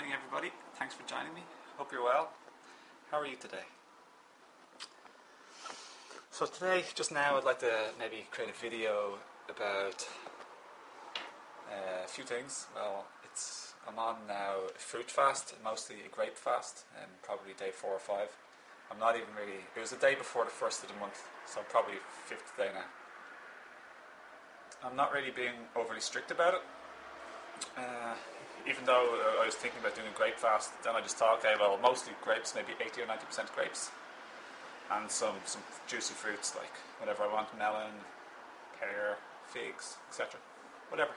morning, everybody. Thanks for joining me. Hope you're well. How are you today? So today, just now, I'd like to maybe create a video about a few things. Well, I'm on now a fruit fast, mostly a grape fast, and probably day 4 or 5. I'm not even really. It was the day before the first of the month, so probably 5th day now. I'm not really being overly strict about it. Even though I was thinking about doing a grape fast, then I just thought, okay, well, mostly grapes, maybe 80 or 90% grapes, and some juicy fruits like whatever I want, melon, pear, figs, etc. Whatever.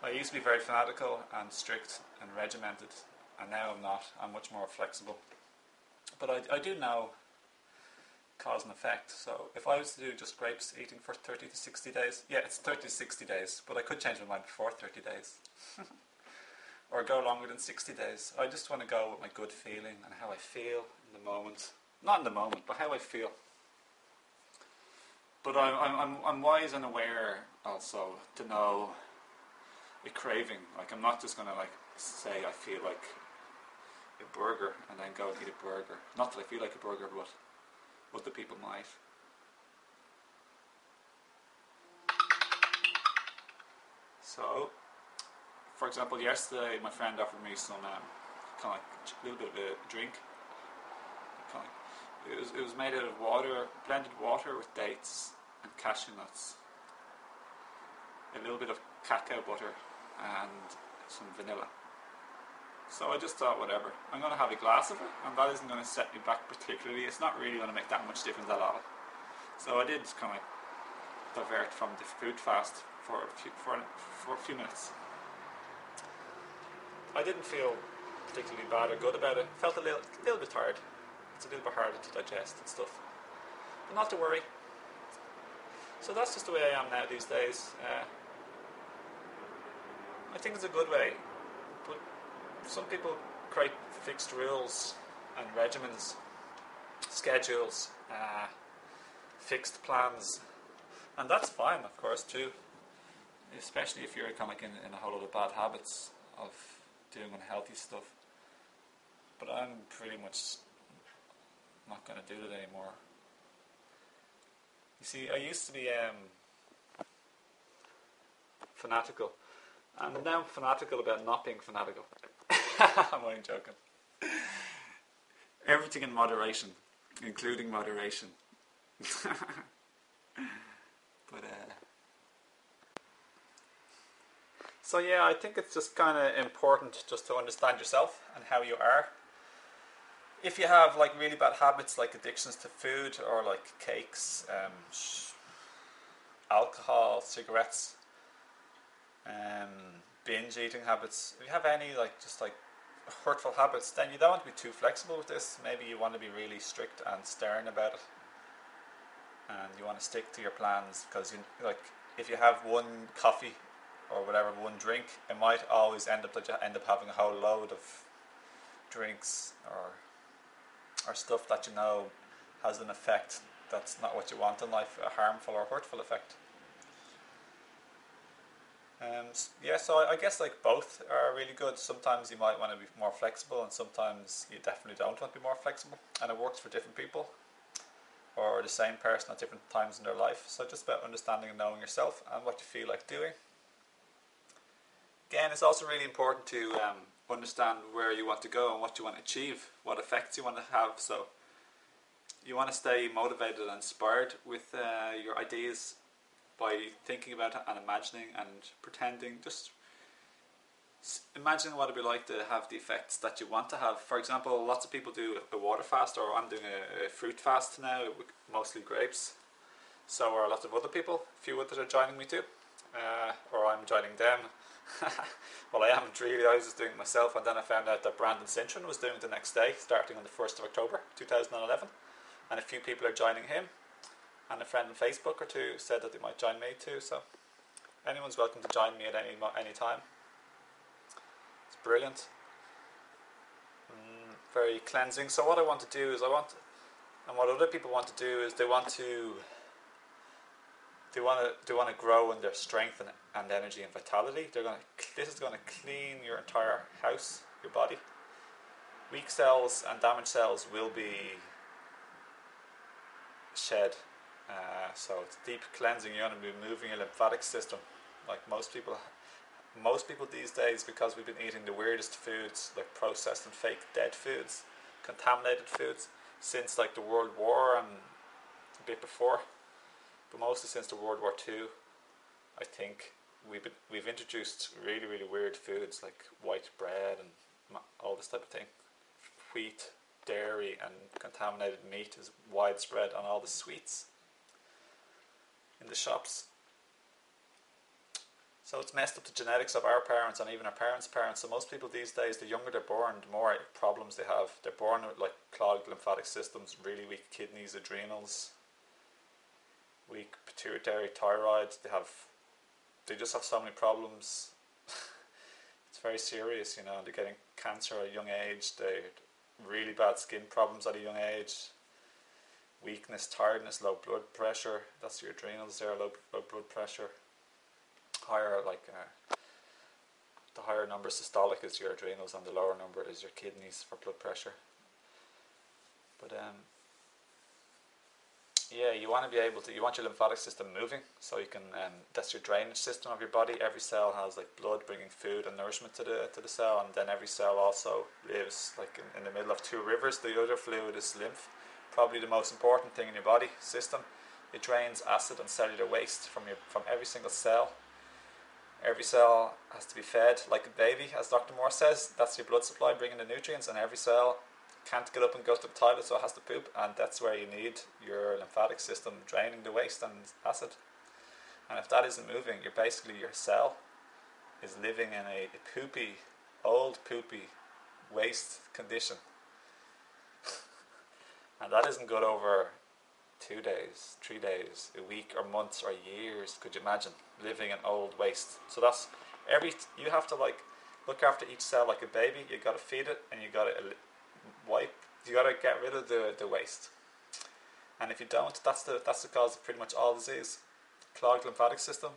I used to be very fanatical and strict and regimented, and now I'm not. I'm much more flexible. But I do know cause and effect. So if I was to do just grapes eating for 30 to 60 days, yeah, it's 30 to 60 days, but I could change my mind before 30 days. Or go longer than 60 days. I just want to go with my good feeling and how I feel in the moment. Not in the moment, but how I feel. But I'm wise and aware also to know a craving. Like, I'm not just going to say I feel like a burger and then go and eat a burger. Not that I feel like a burger, but other people might. So, for example, yesterday my friend offered me some kind of like a little bit of a drink. It was made out of water, blended water with dates and cashew nuts, a little bit of cacao butter, and some vanilla. So I just thought, whatever, I'm going to have a glass of it, and that isn't going to set me back particularly. It's not really going to make that much difference at all. So I did kind of divert from the food fast for a few minutes. I didn't feel particularly bad or good about it. Felt a little bit tired. It's a little bit harder to digest and stuff. But not to worry. So that's just the way I am now these days. I think it's a good way. But some people create fixed rules and regimens, schedules, fixed plans. And that's fine, of course, too. Especially if you're kind of like in a whole lot of bad habits of doing unhealthy stuff. But I'm pretty much not going to do it anymore. You see, I used to be fanatical, and now I'm fanatical about not being fanatical. I'm only joking. Everything in moderation, including moderation. But so yeah, I think it's just kind of important just to understand yourself and how you are. If you have like really bad habits like addictions to food or like cakes, alcohol, cigarettes, binge eating habits, if you have any just hurtful habits, then you don't want to be too flexible with this. Maybe you want to be really strict and stern about it, and you want to stick to your plans, because if you have one coffee or whatever, one drink, it might always end up that you end up having a whole load of drinks or stuff that you know has an effect that's not what you want in life, a harmful or hurtful effect. Yeah, so I guess both are really good. Sometimes you might want to be more flexible, and sometimes you definitely don't want to be more flexible, and it works for different people or the same person at different times in their life. So just about understanding and knowing yourself and what you feel like doing. Again, it's also really important to understand where you want to go and what you want to achieve, what effects you want to have. So you want to stay motivated and inspired with your ideas by thinking about it and imagining and pretending. Just imagining what it would be like to have the effects that you want to have. For example, lots of people do a water fast, or I'm doing a fruit fast now, mostly grapes. So are lots of other people. A few others are joining me too, or I'm joining them. Well, I haven't really. I was just doing it myself, and then I found out that Brandon Cintron was doing it the next day, starting on the 1st of October 2011, and a few people are joining him, and a friend on Facebook or two said that they might join me too. So anyone's welcome to join me at any time. It's brilliant, very cleansing. So what I want to do is and what other people want to do is they want to they want to grow in their strength and energy and vitality. This is going to clean your entire house, your body. Weak cells and damaged cells will be shed. So it's deep cleansing. You're going to be moving your lymphatic system. Like most people these days, because we've been eating the weirdest foods, like processed and fake dead foods, contaminated foods, since like the World War and a bit before, but mostly since the World War II, I think we've introduced really, really weird foods like white bread and all this type of thing. Wheat, dairy, and contaminated meat is widespread on all the sweets in the shops. So it's messed up the genetics of our parents and even our parents' parents. So most people these days, the younger they're born, the more problems they have. They're born with like clogged lymphatic systems, really weak kidneys, adrenals, weak pituitary, thyroid. They just have so many problems. It's very serious, you know. They're getting cancer at a young age. They're really bad skin problems at a young age. Weakness, tiredness, low blood pressure. That's your adrenals there, low blood pressure. The higher number systolic is your adrenals, and the lower number is your kidneys for blood pressure. But yeah, you want your lymphatic system moving, so you can. That's your drainage system of your body. Every cell has like blood bringing food and nourishment to the cell, and then every cell also lives like in the middle of two rivers. The other fluid is lymph, probably the most important thing in your body system. It drains acid and cellular waste from every single cell. Every cell has to be fed like a baby, as Dr. Moore says. That's your blood supply bringing the nutrients, and every cell can't get up and go to the toilet, so it has to poop, and that's where you need your lymphatic system draining the waste and acid. And if that isn't moving, your cell is living in a old poopy waste condition. And that isn't good over 2 days, 3 days, a week, or months, or years. Could you imagine living in old waste? So you have to like look after each cell like a baby. You got to feed it, and you got to wipe. You got to get rid of the waste. And if you don't, that's the cause of pretty much all disease. Clogged lymphatic system,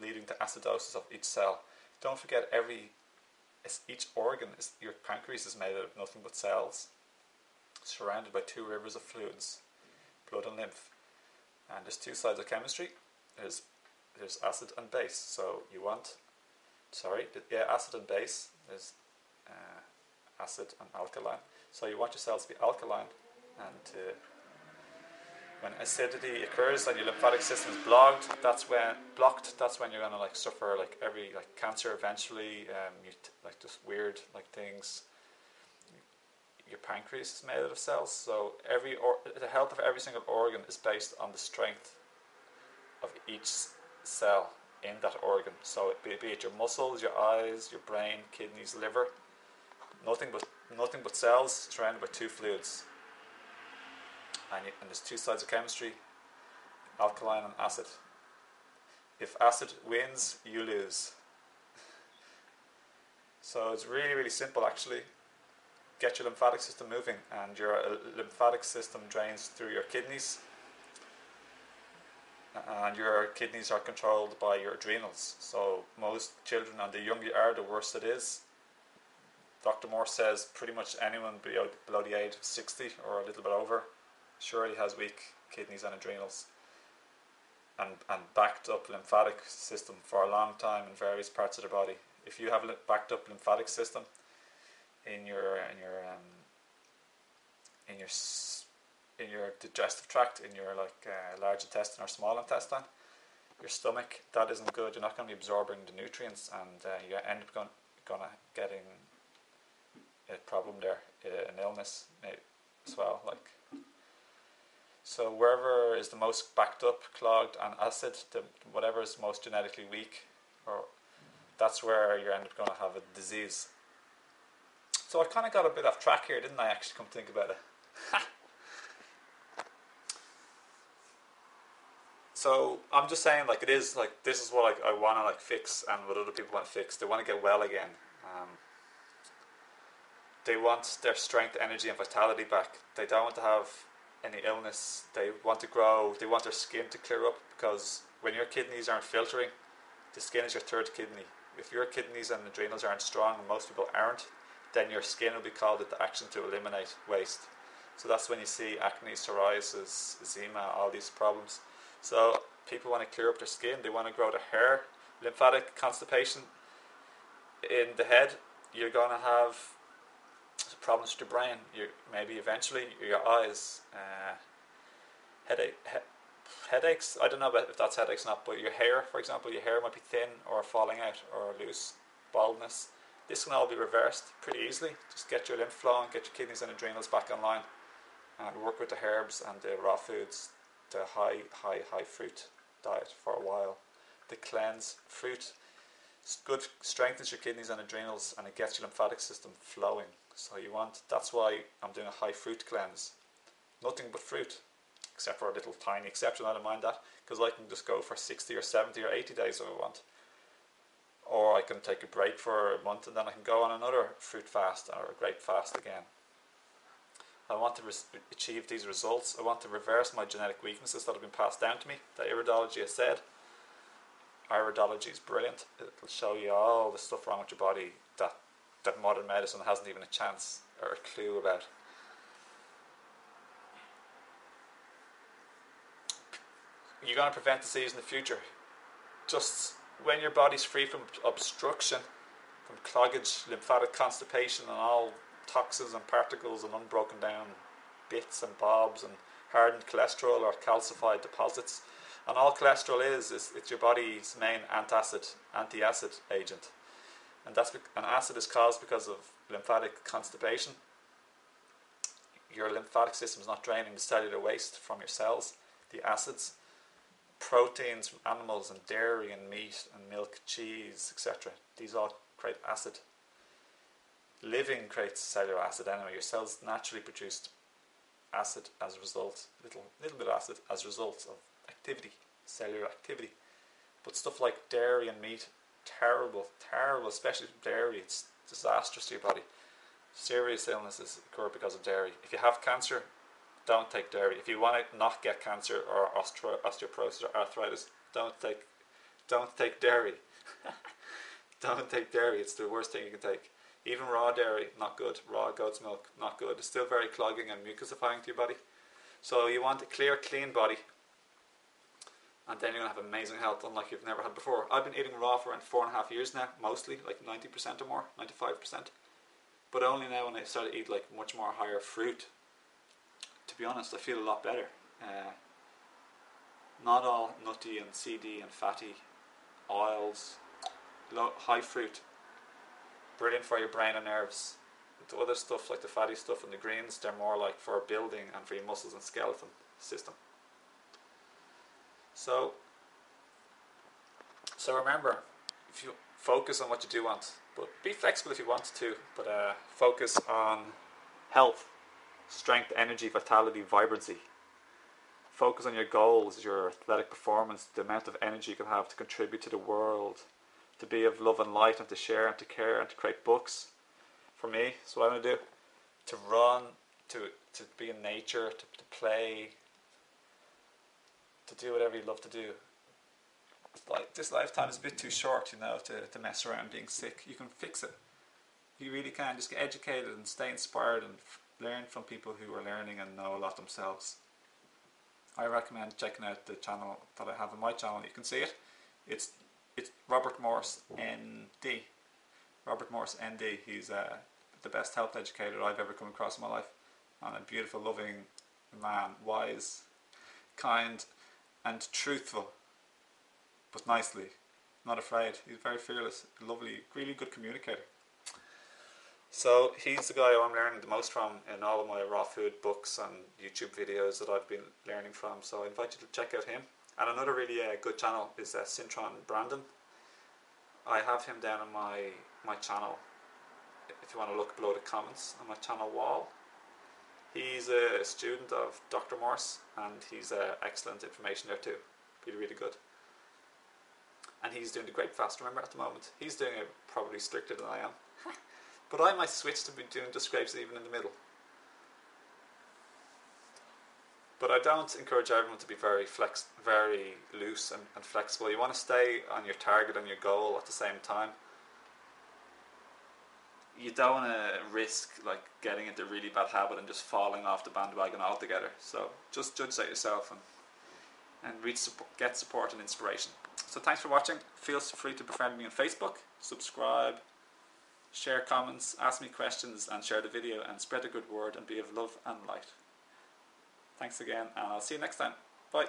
leading to acidosis of each cell. Don't forget, each organ your pancreas is made out of nothing but cells, surrounded by two rivers of fluids, blood and lymph. And there's two sides of chemistry. There's acid and base. So acid and base. There's acid and alkaline. So you want your cells to be alkaline, and when acidity occurs and your lymphatic system is blocked, that's when you're gonna like suffer like cancer eventually. Just weird things. Your pancreas is made out of cells, so the health of every single organ is based on the strength of each cell in that organ. So be it your muscles, your eyes, your brain, kidneys, liver, nothing but cells surrounded by two fluids. And there's two sides of chemistry, alkaline and acid. If acid wins, you lose. So it's really, really simple actually. Get your lymphatic system moving, and your lymphatic system drains through your kidneys, and your kidneys are controlled by your adrenals. So most children, and the younger you are, the worse it is. Dr. Moore says pretty much anyone below the age of 60 or a little bit over surely has weak kidneys and adrenals, and backed up lymphatic system for a long time in various parts of the body. If you have a backed up lymphatic system in your digestive tract, in your large intestine or small intestine, your stomach, that isn't good. You're not going to be absorbing the nutrients, and you end up going to getting a problem there, an illness as well. So wherever is the most backed up, clogged, and acid, whatever is most genetically weak, that's where you end up going to have a disease. So I kind of got a bit off track here, didn't I, actually, come to think about it? So I'm just saying, this is what I want to fix, and what other people want to fix. They want to get well again. They want their strength, energy, and vitality back. They don't want to have any illness. They want to grow, they want their skin to clear up, because when your kidneys aren't filtering, the skin is your third kidney. If your kidneys and adrenals aren't strong, and most people aren't, then your skin will be called into action to eliminate waste. So that's when you see acne, psoriasis, eczema, all these problems. So people want to clear up their skin, they want to grow their hair. Lymphatic constipation in the head, you're going to have problems with your brain. Maybe eventually your eyes, headaches. I don't know if that's headaches or not, but your hair, for example, your hair might be thin or falling out or loose, baldness. This can all be reversed pretty easily. Just get your lymph flowing, get your kidneys and adrenals back online, and work with the herbs and the raw foods, the high fruit diet for a while. The cleanse fruit, it's good, strengthens your kidneys and adrenals, and it gets your lymphatic system flowing. So that's why I'm doing a high fruit cleanse. Nothing but fruit, except for a little tiny exception. I don't mind that, because I can just go for 60 or 70 or 80 days if I want. Or I can take a break for a month and then I can go on another fruit fast or a grape fast again. I want to achieve these results. I want to reverse my genetic weaknesses that have been passed down to me. The iridology I said. Iridology is brilliant. It'll show you all the stuff wrong with your body that modern medicine hasn't even a chance or a clue about. You're going to prevent disease in the future. Just when your body's free from obstruction, from cloggage, lymphatic constipation, and all toxins and particles and unbroken down bits and bobs and hardened cholesterol or calcified deposits. And all cholesterol is it's your body's main anti-acid agent. And acid is caused because of lymphatic constipation. Your lymphatic system is not draining the cellular waste from your cells, the acids, proteins from animals and dairy and meat and milk, cheese, etc. These all create acid. Living creates cellular acid anyway. Your cells naturally produce acid as a result, little bit of acid as a result of activity, cellular activity. But stuff like dairy and meat, terrible, especially dairy. It's disastrous to your body. Serious illnesses occur because of dairy. If you have cancer, don't take dairy. If you want to not get cancer or osteoporosis or arthritis, don't take dairy. Don't take dairy. It's the worst thing you can take. Even raw dairy, not good. Raw goat's milk, not good. It's still very clogging and mucusifying to your body. So you want a clear, clean body, and then you're going to have amazing health, unlike you've never had before. I've been eating raw for around 4.5 years now, mostly, like 90% or more, 95%. But only now when I started to eat like much more higher fruit, to be honest, I feel a lot better. Not all nutty and seedy and fatty oils, high fruit, brilliant for your brain and nerves. The other stuff like the fatty stuff and the greens, they're more like for building and for your muscles and skeleton system. So remember, if you focus on what you do want, but be flexible if you want to, but focus on health, strength, energy, vitality, vibrancy. Focus on your goals, your athletic performance, the amount of energy you can have to contribute to the world, to be of love and light and to share and to care and to create books. For me, that's what I'm going to do. To run, to be in nature, to play, to do whatever you love to do. Like, this lifetime is a bit too short, you know, to mess around being sick. You can fix it. You really can. Just get educated and stay inspired and learn from people who are learning and know a lot themselves. I recommend checking out the channel that I have on my channel. You can see it. It's Robert Morse ND. Robert Morse ND. He's the best health educator I've ever come across in my life. And a beautiful, loving man. Wise, kind, and truthful. But nicely. Not afraid. He's very fearless. Lovely, really good communicator. So he's the guy I'm learning the most from in all of my raw food books and YouTube videos that I've been learning from. So I invite you to check out him. And another really good channel is Cintron Brandon. I have him down on my channel. If you want to look below the comments on my channel wall. He's a student of Dr. Morse, and he's excellent information there too. Really, really good. And he's doing the grape fast, remember, at the moment. He's doing it probably stricter than I am. But I might switch to be doing just grapes even in the middle. But I don't encourage everyone to be very loose and flexible. You want to stay on your target and your goal at the same time. You don't want to risk like getting into a really bad habit and just falling off the bandwagon altogether. So just judge that yourself and get support and inspiration. So thanks for watching. Feel free to befriend me on Facebook, subscribe, share comments, ask me questions, and share the video, and spread the good word and be of love and light. Thanks again, and I'll see you next time. Bye.